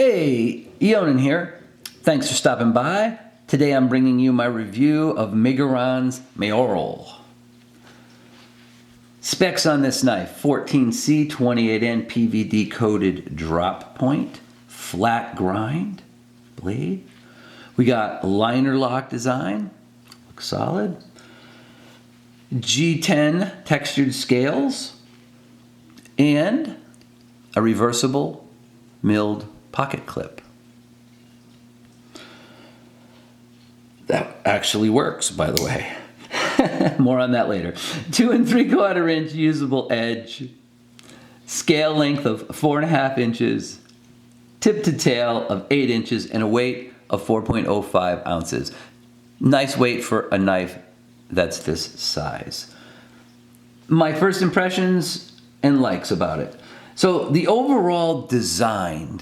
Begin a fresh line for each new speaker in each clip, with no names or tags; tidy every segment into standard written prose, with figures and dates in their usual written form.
Hey, Eonin here. Thanks for stopping by. Today I'm bringing you my review of Miguron's Moyarl. Specs on this knife: 14C 28N PVD coated drop point, flat grind blade. We got liner lock design, looks solid. G10 textured scales and a reversible milled pocket clip. That actually works, by the way. More on that later. 2 3/4 inch usable edge, scale length of 4.5 inches, tip to tail of 8 inches, and a weight of 4.05 ounces. Nice weight for a knife that's this size. My first impressions and likes about it. So the overall design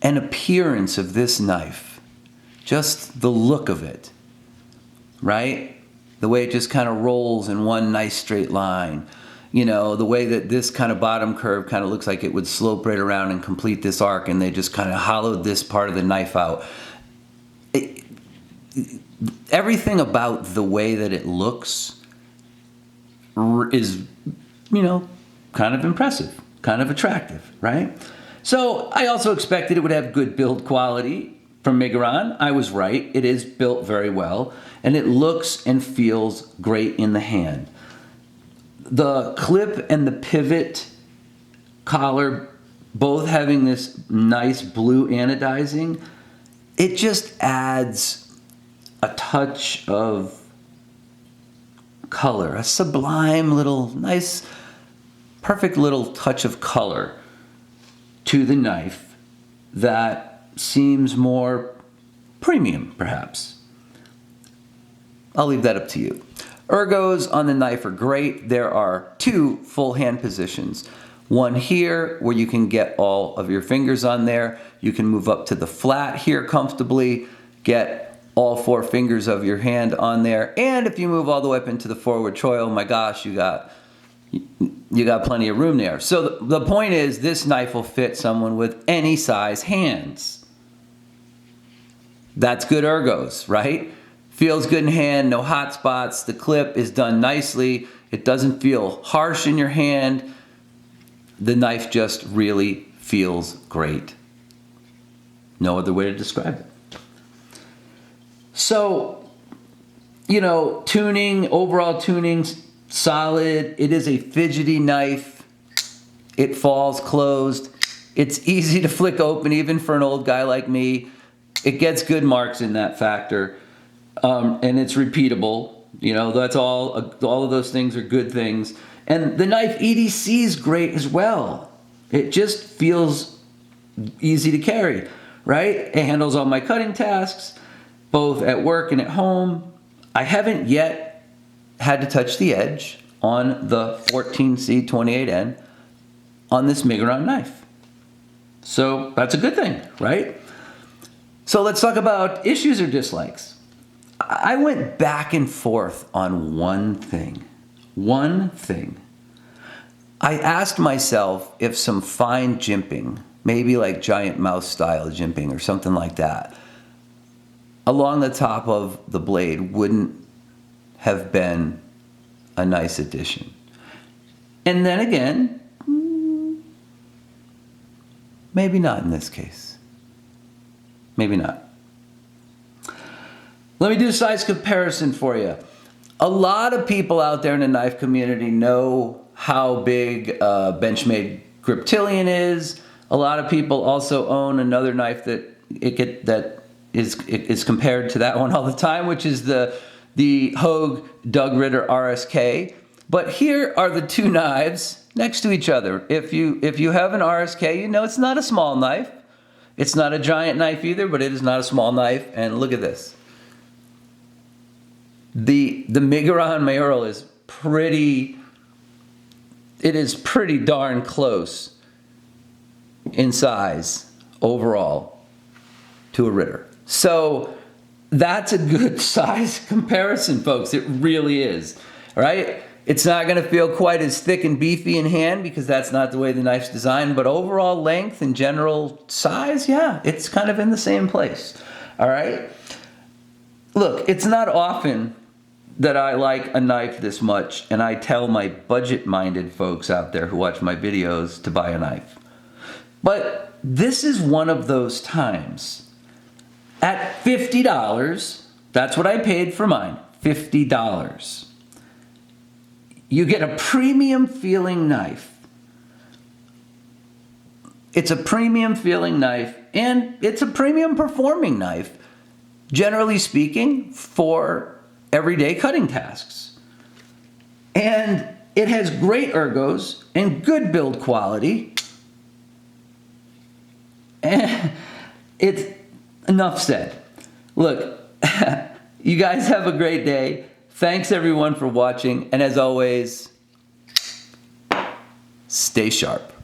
and appearance of this knife, just the look of it, right? The way it just kind of rolls in one nice straight line. You know, the way that this kind of bottom curve kind of looks like it would slope right around and complete this arc, and they just kind of hollowed this part of the knife out. Everything about the way that it looks is, you know, kind of impressive, kind of attractive, right? So I also expected it would have good build quality from Miguron. I was right. It is built very well, and it looks and feels great in the hand. The clip and the pivot collar, both having this nice blue anodizing, it just adds a touch of color, a sublime little, nice, perfect little touch of color to the knife that seems more premium, perhaps. I'll leave that up to you. Ergos on the knife are great. There are 2 full hand positions. One here where you can get all of your fingers on there. You can move up to the flat here comfortably, get all 4 fingers of your hand on there. And if you move all the way up into the forward choil, oh my gosh, you got plenty of room there. So the point is, this knife will fit someone with any size hands. That's good ergos, right? Feels good in hand, no hot spots. The clip is done nicely. It doesn't feel harsh in your hand. The knife just really feels great. No other way to describe it. So, you know, tuning, overall tuning's solid. It is a fidgety knife. It falls closed. It's easy to flick open even for an old guy like me. It gets good marks in that factor. And it's repeatable. You know, that's all of those things are good things. And the knife EDC is great as well. It just feels easy to carry, right? It handles all my cutting tasks, both at work and at home. I haven't yet had to touch the edge on the 14C 28N on this Miguron knife. So that's a good thing, right? So let's talk about issues or dislikes. I went back and forth on one thing. I asked myself if some fine jimping, maybe like giant mouse style jimping or something like that, along the top of the blade wouldn't have been a nice addition. And then again, maybe not in this case. Maybe not. Let me do a size comparison for you. A lot of people out there in the knife community know how big Benchmade Griptilian is. A lot of people also own another knife that is compared to that one all the time, which is the Hogue Doug Ritter RSK. But here are the 2 knives next to each other. If you have an RSK, you know it's not a small knife. It's not a giant knife either, but it is not a small knife. And look at this. The Miguron Moyarl is pretty darn close in size overall to a Ritter. So that's a good size comparison, folks. It really is, right? It's not going to feel quite as thick and beefy in hand because that's not the way the knife's designed, but overall length and general size, yeah, it's kind of in the same place. All right? Look, it's not often that I like a knife this much, and I tell my budget-minded folks out there who watch my videos to buy a knife. But this is one of those times. At $50, that's what I paid for mine, $50. You get a premium feeling knife. It's a premium feeling knife, and it's a premium performing knife, generally speaking, for everyday cutting tasks. And it has great ergos and good build quality. And it's enough said. Look, you guys have a great day. Thanks everyone for watching, and as always, stay sharp.